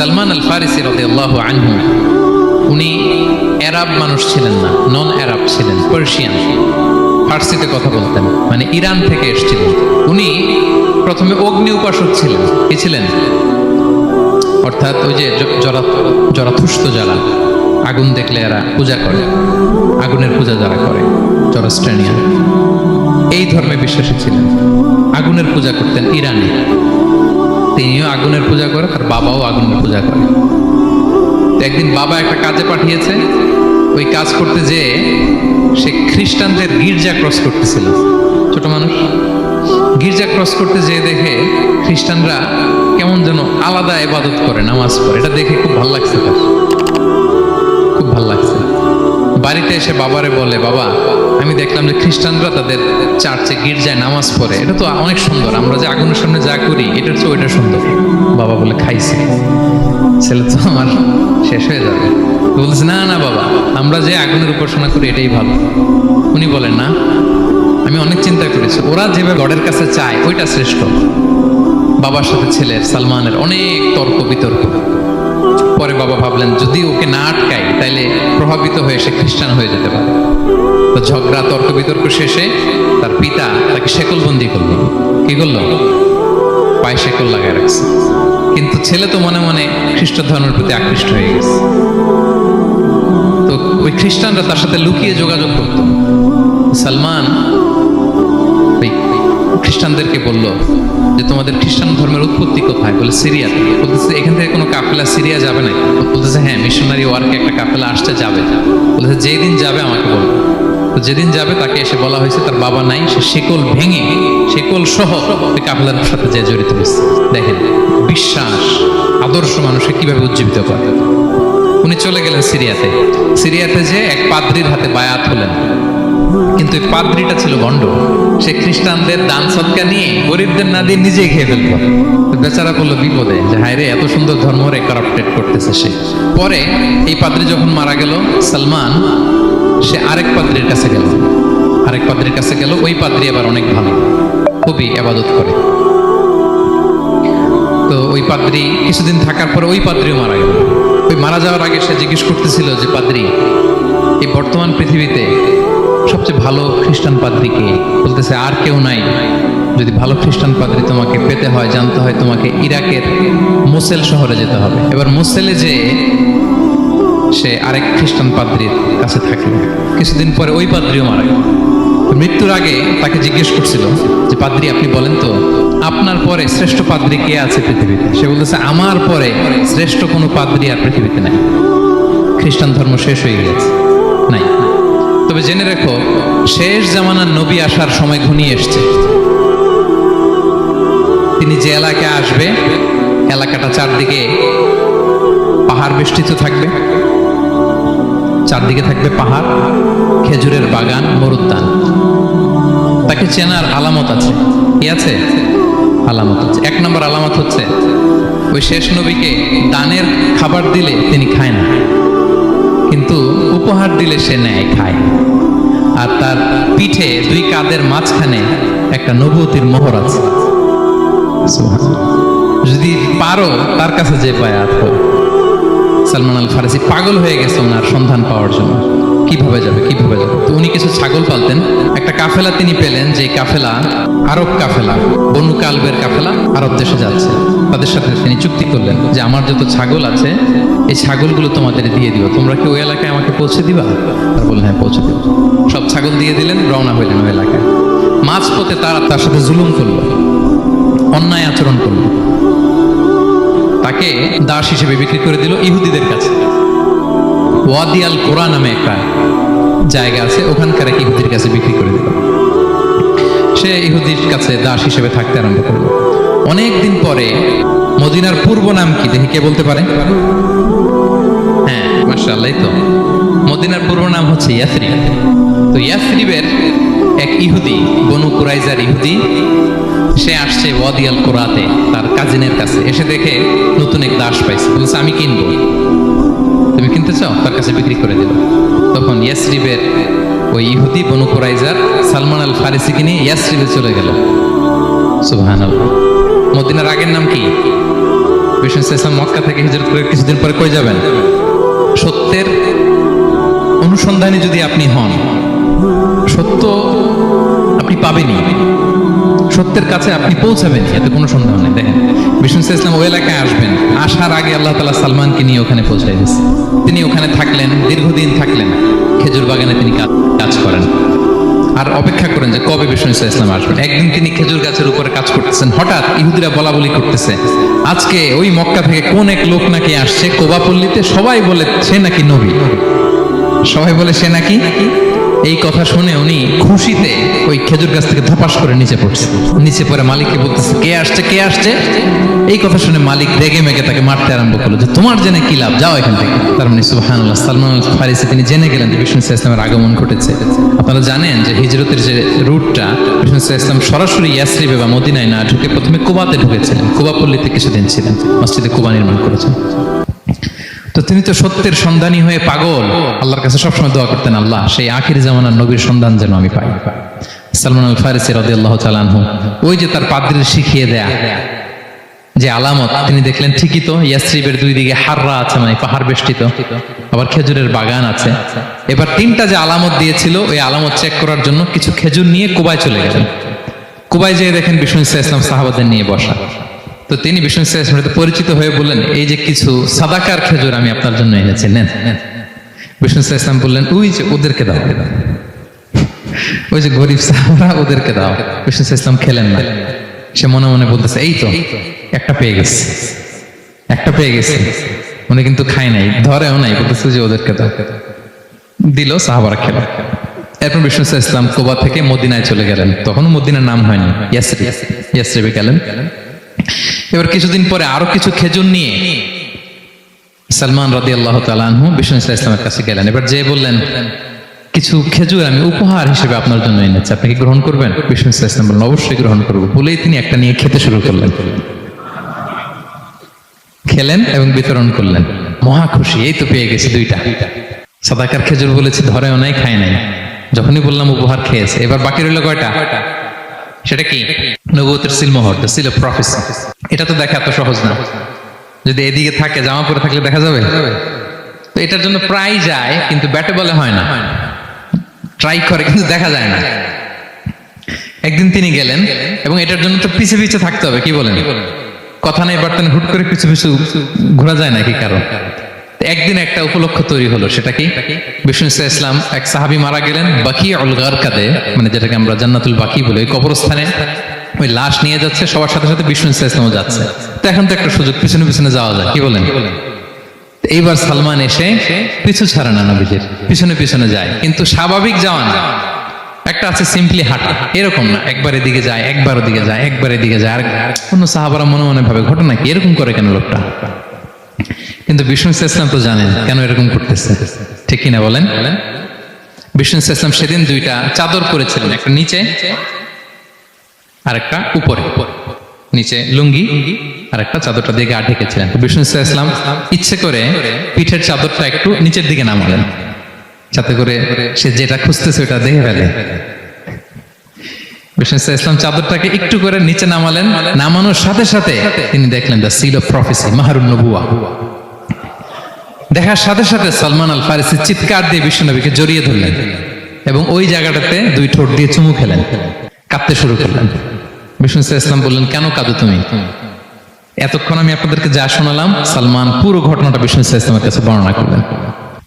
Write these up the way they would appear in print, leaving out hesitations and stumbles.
সালমান আল ফারিসি রাদিয়াল্লাহু আনহু উনি আরব মানুষ ছিলেন না, নন আরব ছিলেন, পার্সিয়ান, ফার্সিতে কথা বলতেন, মানে ইরান থেকে এসেছিলেন। উনি প্রথমে অগ্নি উপাসক ছিলেন। কি ছিলেন? অর্থাৎ ওই যে জরাথুস্ত যারা আগুন দেখলে এরা পূজা করে, আগুনের পূজা যারা করে, জরাস্ট্রেনিয়ান, এই ধর্মে বিশ্বাসী ছিলেন। আগুনের পূজা করতেন ইরানে। তিনিও আগুনের পূজা করে, তার বাবাও আগুনের পূজা করে। তো একদিন বাবা একটা কাজে পাঠিয়েছে, ওই কাজ করতে যেয়ে সে খ্রিস্টানদের গির্জা ক্রস করতেছিল। ছোট মানুষ গির্জা ক্রস করতে যেয়ে দেখে খ্রিস্টানরা কেমন যেন আলাদা ইবাদত করে, নামাজ পড়ে। এটা দেখে খুব ভালো লাগছে, তার খুব ভালো লাগছে। বাড়িতে এসে বাবারে বলে, বাবা আমি দেখলাম যে খ্রিস্টানরা তাদের চার্চে গির্জায় নামাজ পড়ে, এটা তো অনেক সুন্দর, আমরা যে আগুনের সামনে যা করি এটার চেয়ে ওইটা সুন্দর। বাবা বলে, খাইছে, ছেলে তো আমার শেষ হয়ে যাবে। বলছে, না না বাবা, আমরা যে আগুনের উপাসনা করি এটাই ভালো। উনি বলেন, না, আমি অনেক চিন্তা করেছি, ওরা যেভাবে গডের কাছে চায় ওইটা শ্রেষ্ঠ। বাবার সাথে ছেলের, সালমানের অনেক তর্ক বিতর্ক। পরে বাবা ভাবলেন, যদি ওকে না আটকাই তাইলে প্রভাবিত হয়ে সে খ্রিস্টান হয়ে যেতে পারে। তো ঝগড়া তর্ক বিতর্ক শেষে তার পিতা তাকে শেকলবন্দি করলো। কি করলো? পায়ে শেকল লাগায় রাখছে। কিন্তু ছেলে তো মনে মনে খ্রিস্ট ধর্মের প্রতি আকৃষ্ট হয়ে গেছে। তো ওই খ্রিস্টানরা তার সাথে লুকিয়ে যোগাযোগ করত। সালমান ওই খ্রিস্টানদেরকে বলল যে, তোমাদের খ্রিস্টান ধর্মের উৎপত্তি কোথায়? বলে, সিরিয়াতে। বলতেছে, এখান থেকে কোনো কাফেলা সিরিয়া যাবে না? বলতেছে, হ্যাঁ, মিশনারি ওয়ার্কে একটা কাফেলা আসতে যাবে। বলতেছে, যেই দিন যাবে আমাকে বলবো। তো যেদিন যাবে তাকে এসে বলা হয়েছে তার বাবা নাই, সে শেকল ভেঙে, শেকল সহ ওই কাফেলার সাথে যে জড়িত হয়েছে। দেখেন বিশ্বাস, আদর্শ মানুষকে কিভাবে উজ্জীবিত করে। উনি চলে গেলেন সিরিয়াতে। সিরিয়াতে যে এক পাদ্রির হাতে বায়াত হলেন। কিন্তু এই পাদ্রিটা ছিল ভণ্ড। সে খ্রিস্টানদের দান সদকা নিয়ে গরিবদের না দিয়ে নিজেই খেয়ে ফেলতো। বেচারা পড়লো বিপদে, যে হায় রে, এত সুন্দর ধর্মরে কারাপ্টেড করতেছে সে। পরে এই পাদ্রি যখন মারা গেল, সালমান সে আরেক পাদ্রির কাছে গেল। আরেক পাদ্রির কাছে গেল। ওই পাদ্রি আবার অনেক ভালো, খুবই ইবাদত করে। তো ওই পাদ্রি কিছুদিন থাকার পরে ওই পাদ্রিও মারা গেল। ওই মারা যাওয়ার আগে সে জিজ্ঞেস করতেছিল যে, পাদ্রি, এই বর্তমান পৃথিবীতে সবচেয়ে ভালো খ্রিস্টান পাদ্রি কে? বলতেছে, আর কেউ নাই। যদি ভালো খ্রিস্টান পাদ্রি তোমাকে পেতে হয়, জানতে হয়, তোমাকে ইরাকের মোসেল শহরে যেতে হবে। এবার মোসেলে যে সে আরেক খ্রিস্টান পাদ্রির কাছে থাকলো। কিছুদিন পরে ওই পাদ্রিও মারা গেল। মৃত্যুর আগে তাকে জিজ্ঞেস করছিল যে, পাদ্রি আপনি বলেন তো, আপনার পরে শ্রেষ্ঠ পাদ্রি কে আছে পৃথিবীতে? সে বলতেছে, আমার পরে শ্রেষ্ঠ কোনো পাদ্রি আর পৃথিবীতে নাই। খ্রিস্টান ধর্ম শেষ হয়ে গেছে, নাই। তবে জেনে রেখো, শেষ জামানার নবী আসার সময় ঘনিয়ে এসছে। তিনি যে এলাকায় আসবে, এলাকাটা চারদিকে পাহাড় বেষ্টিত থাকবে। চারদিকে থাকবে পাহাড়, খেজুরের বাগান, মরুদ্যান। তাকে চেনার আলামত আছে। কি আছে? আলামত আছে। এক নম্বর আলামত হচ্ছে, ওই শেষ নবীকে দানের খাবার দিলে তিনি খায় না, কিন্তু উপহার দিলে সে নেয়, খায়। আর তার পিঠে দুই কাঁধের মাঝখানে একটা নবুয়তির মোহর আছে। যদি পারো তার কাছে যে বায়াত হও। সালমান আল ফারিসি পাগল হয়ে গেছে ওনার সন্ধান পাওয়ার জন্য। কিভাবে যাবে, কিভাবে যাবে? তো উনি কিছু ছাগল পালতেন। একটা কাফেলা তিনি পেলেন, যে কাফেলা আরব কাফেলা, বনু কালবের কাফেলা, আরব দেশে যাচ্ছে। তাদের সাথে তিনি চুক্তি করলেন যে, আমার যত ছাগল আছে এই ছাগলগুলো তোমাদের দিয়ে দিও, তোমরা কি ওই এলাকায় আমাকে পৌঁছে দিবা? তারা বললেন, হ্যাঁ, পৌঁছে দিব। সব ছাগল দিয়ে দিলেন, রওনা হইলেন ওই এলাকায়। মাঝপথে তারা তার সাথে জুলুম করলো, অন্যায় আচরণ করলো। তাকে দাস হিসেবে বিক্রি করে দিল ইহুদিদের কাছে। ওয়াদি আল কোরআন নামে একটা জায়গা আছে, ওখানকার এক ইহুদির কাছে বিক্রি করে দিল। সে ইহুদির কাছে দাস হিসেবে থাকতে আরম্ভ করলো। অনেকদিন পরে মদিনার পূর্ব নাম কি দেখি, কে বলতে পারে? হ্যাঁ, মাশাআল্লাহ। তো মদিনার পূর্ব নাম হচ্ছে ইয়াসরিব। তো ইয়াসরিবের এক ইহুদি, বনু কুরাইজার ইহুদি, সে আসছে ওয়াদি আল কোরাতে তার কাজিনের কাছে। এসে দেখে নতুন এক দাস পাইছে। বলছে, আমি কিনবো, তুমি কিনতে চাও? তার কাছে বিক্রি করে দিল। তখন ইয়াসরিবের ওই ইহুদি, বনু কুরাইজার, সালমান আল ফারিসিকে নিয়ে ইয়াসরিবে চলে গেল। সুবহানাল্লাহ। মদিনার আগের নাম কি? বিষ্ণু ইসলাম মক্কা থেকে হিজরত করে কিছুদিন পরে কই যাবেন? সত্যের অনুসন্ধানে যদি আপনি হন, সত্য আপনি পাবেনই, সত্যের কাছে আপনি পৌঁছাবেন, এতে কোনো সন্দেহ নেই। দেখেন বিষ্ণু ইসলাম ওই এলাকায় আসবেন, আসার আগে আল্লাহ তাআলা সালমানকে নিয়ে ওখানে পৌঁছাই দিয়েছে। তিনি ওখানে থাকলেন, দীর্ঘদিন থাকলেন, খেজুর বাগানে তিনি কাজ করেন আর অপেক্ষা করেন যে কবে বিষ্ণু ইসলাম আসবেন। একদিন তিনি খেজুর গাছের উপরে কাজ করতেছেন, হঠাৎ ইহুদিরা বলা বলি করতেছে, আজকে ওই মক্কা থেকে কোন এক লোক নাকি আসছে কোবাপল্লীতে, সবাই বলে সে নাকি নবী, সবাই বলে সে নাকি। এই কথা শুনে উনি খুশিতে ওই খেজুর গাছ থেকে ধপাস করে নিচে পড়ছে। নিচে পড়ে মালিককে বলতেছে, কে আসছে কে আসছে। এই কথা শুনে মালিক রেগে মেগে তাকে মারতে আরম্ভ করলো, যে তোমার জেনে কি লাভ, যাও এখান থেকে। তার মানে সুবহানাল্লাহ, সালমান আল ফারিসি তিনি জেনে গেলেন যে বিষ্ণু ইসলামের আগমন ঘটেছে। আপনারা জানেন যে হিজরতের যে রুটটা, বিষ্ণু ইসলাম সরাসরি ইয়াসরিবে বা মদিনায় না ঢুকে প্রথমে কুবাতে ঢুকেছিলেন, কুবাপল্লীতে কিছুদিন ছিলেন, মসজিদে কুবা নির্মাণ করেছেন। তো তিনি তো সত্যের সন্ধানী হয়ে পাগল, আল্লাহর কাছে সবসময় দোয়া করতেন, আল্লাহ সেই আখির জামানার নবীর সন্ধান যেন আমি পাই। সালমান আল ফারিসি রাদিয়াল্লাহু তাআলা আনহু, ওই যে তার পাদ্রীর শিখিয়ে দেয়া যে আলামত, তিনি দেখলেন ঠিকই তো ইয়াসরিবের দুই দিকে হাররা আছে, মানে পাহাড় বেষ্টিত, আবার খেজুরের বাগান আছে। এবার তিনটা যে আলামত দিয়েছিল, ওই আলামত চেক করার জন্য কিছু খেজুর নিয়ে কুবায় চলে গেলেন। কুবায় যেয়ে দেখেন বিষ্ণু ইসলাম সাহাবাদের নিয়ে বসা। তো তিনি বিষ্ণু ইসলামের সাথে পরিচিত হয়ে বললেন, এই যে কিছু সাদাকার খেজুর আমি আপনার জন্য এনেছি, নেন। বিষ্ণু ইসলাম বললেন, ওই যে ওদেরকে দাও, ওই যে গরিব সাহাবারা, ওদেরকে দাও। বিষ্ণু ইসলাম খেলেন না, সে মনে মনে বলতেছে, এই তো একটা পেয়ে গেছে, একটা পেয়ে গেছে। উনি কিন্তু খায় নাই, ধরেও নাই, বলতেছে যে ওদেরকে দাও। দিল, সাহাবারা খেল। এরপর বিষ্ণু ইসলাম কুবা থেকে মদিনায় চলে গেলেন। তখন মদিনার নাম হয়নি, ইয়াসরিবে গেলেন। এবার কিছুদিন পরে আরো কিছু খেজুর নিয়ে সালমান রাদিয়াল্লাহু তাআলা আনহু বিষ্ণু ইসলামের কাছে গেলেন। এবার যে বললেন, কিছু খেজুর আমি উপহার হিসেবে আপনার জন্য এনেছি, আপনি কি গ্রহণ করবেন? বিষ্ণু ইসলাম বললেন, অবশ্যই গ্রহণ করবো। বলেই তিনি একটা নিয়ে খেতে শুরু করলেন, খেলেন এবং বিতরণ করলেন। মহা খুশি, এই তো পেয়ে গেছি দুইটা সাদাকার খেজুর, বলেছি ধরেও নাই, খায় নাই। যখনই বললাম উপহার খেয়েছে। এবার বাকি রইল কয়টা? সেটা কি? নবুয়তের সিলমোহর, দ্য সিল অফ প্রফেসি। এটা তো দেখা এত সহজ না, যদি এদিকে থাকে, জামা পরে থাকলে দেখা যাবে? তো এটার জন্য প্রায় যায়, কিন্তু ব্যাটে বলে হয় না, ট্রাই করে কিন্তু দেখা যায় না। একদিন তিনি গেলেন, এবং এটার জন্য তো পিছে পিছে থাকতে হবে, কি বলেন? কথা নেই বার্তা নেই, হুট করে পিছু পিছু ঘোরা যায় নাকি কারণ? একদিন একটা উপলক্ষ তৈরি হলো, সেটা কি? বিষ্ণু ইসলাম, এক সাহাবী মারা গেলেন বাকিউল গারকাদে, মানে যেটাকে আমরা জান্নাতুল বাকি বলি, ওই কবরস্থানে ওই লাশ নিয়ে যাচ্ছে, সবার সাথে সাথে বিষ্ণু ইসলামও যাচ্ছে। তো এখন তো একটা সুযোগ, পিছনে পিছনে যাওয়া যায়, কি বলেন? এইবার সালমান এসে পিছু ছাড়ে না, নবীজির পিছনে পিছনে যায়, কিন্তু স্বাভাবিক যাওয়া না। একটা আছে সিম্পলি হাঁটা, এরকম না, একবার এদিকে যায়, একবার ওদিকে যায়, একবার এদিকে যায়। আর কোন সাহাবারা মনে মনে ভাবে, ঘটনা কি, এরকম করে কেন লোকটা? কিন্তু বিষ্ণু ইসলাম তো জানেন কেন এরকম করতেছে, ঠিক কিনা বলেন? বিষ্ণু ইসলাম সেদিন দুইটা চাদর পরেছিলেন, একটা নিচে আর একটা উপরে। নিচে লুঙ্গি আর একটা চাদরটা দিয়ে গা ঢেকেছিলেন। বিষ্ণু ইসলাম ইচ্ছে করে পিঠের চাদরটা একটু নিচের দিকে নামালেন, যাতে করে সে যেটা খুঁজতেছে ওটা দেখে ফেলে। বিষ্ণু ইসলাম চাদরটাকে একটু করে নিচে নামালেন, নামানোর সাথে সাথে তিনি দেখলেন দ্য সিল অফ প্রফেসি, মাহরুন নবুয়া। দেখার সাথে সাথে সালমান আল ফারিসি চিৎকার দিয়ে বিষ্ণু নবীকে জড়িয়ে ধরলেন এবং ওই জায়গাটাতে দুই ঠোঁট দিয়ে চুমু খেলেন, কাঁদতে শুরু করলেন। বিষ্ণু ইসলাম বললেন, কেন কাঁদো তুমি? এতক্ষণ আমি আপনাদেরকে যা শোনালাম, সালমান পুরো ঘটনাটা বিষ্ণু ইসলামের কাছে বর্ণনা করলেন।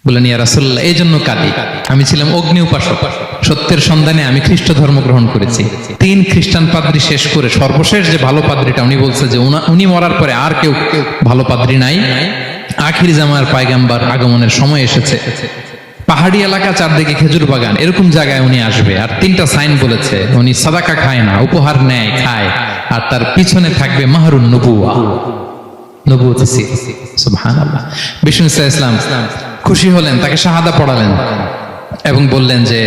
বললেন, ইয়া রাসূলুল্লাহ, এই জন্য কাঁদি, আমি ছিলাম অগ্নি উপাসক, সত্যের সন্ধানে আমি খ্রিস্ট ধর্ম গ্রহণ করেছি। 3 খ্রিস্টান পাদ্রী শেষ করে সর্বশেষ যে ভালো পাদ্রীটা, উনি বলছে যে উনি মরার পরে আর কেউ ভালো পাদ্রী নাই, আখির জামার পয়গাম্বর আগমনের সময় এসেছে। পাহাড়ি এলাকা, চারদিকে খেজুর বাগান, এরকম জায়গায় উনি আসবে। আর 3টা সাইন বলেছে, উনি সাদাকা খায় না, উপহার নেয়, খায়, আর তার পিছনে থাকবে মাহরুন নবুয়া, নবুয়তের সিল। সুবহানাল্লাহ। বিষ্ণু ইসলাম খুশি হলেন, তাকে শাহাদা পড়ালেন এবং বললেন যে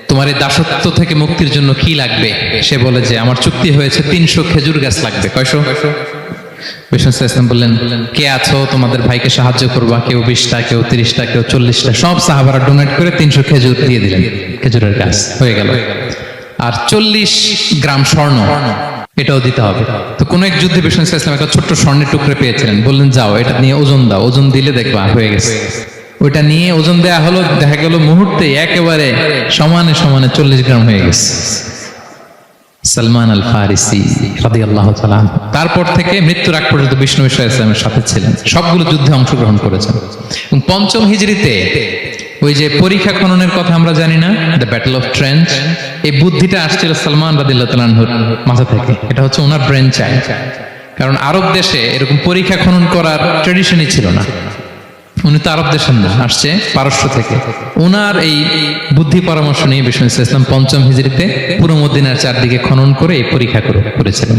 তোমার এই দাসত্ব থেকে মুক্তির জন্য কি লাগবে? সে বলে যে আমার চুক্তি হয়েছে 300 খেজুর গাছ লাগবে। কয়শো? বিষ্ণু ইসলাম বললেন, কে আছো তোমাদের ভাইকে সাহায্য করবা? কেউ 20টা, কেউ 30টা, কেউ 40টা। সব সাহাবারা ডোনেট করে 300 খেজুর দিয়ে দিলেন, খেজুরের গাছ হয়ে গেল। আর 40 গ্রাম স্বর্ণ এটাও দিতে হবে। তো কোন এক যুদ্ধে বিষ্ণু ইসলাম একটা ছোট্ট স্বর্ণের টুকরে পেয়েছিলেন, বললেন যাও এটা নিয়ে ওজন দাও, ওজন দিলে দেখবা হয়ে গেছে। ওইটা নিয়ে ওজন দেয়া হলো, দেখা গেল মুহূর্তে একেবারে সমানে সমানে 40 গ্রাম হয়ে গেছে। সালমান আল ফারিসি রাদিয়াল্লাহু তাআলা আনহু তারপর থেকে মৃত্যুর আগ পর্যন্ত বিষ্ণু ইসলামের সাথে ছিলেন, সবগুলো যুদ্ধে অংশগ্রহণ করেছেন। এবং 5ম হিজরিতে ওই যে পরীক্ষা খননের কথা আমরা জানি না, দ্য ব্যাটল অফ ট্রেঞ্চ, এই বুদ্ধিটা আসছিল সালমান রাদিয়াল্লাহু তাআলা আনহুর মাথা থেকে। এটা হচ্ছে ওনার ব্রেন চাইল্ড, কারণ আরব দেশে এরকম পরীক্ষা খনন করার ট্রেডিশনই ছিল না। উনি তো আরব দেশের না, আসছে পারস্য থেকে। ওনার এই বুদ্ধি পরামর্শ নিয়ে বিষ্ণু ইসলাম 5ম হিজরিতে পুরো মদিনার চারদিকে খনন করে এই পরীক্ষা করেছিলেন।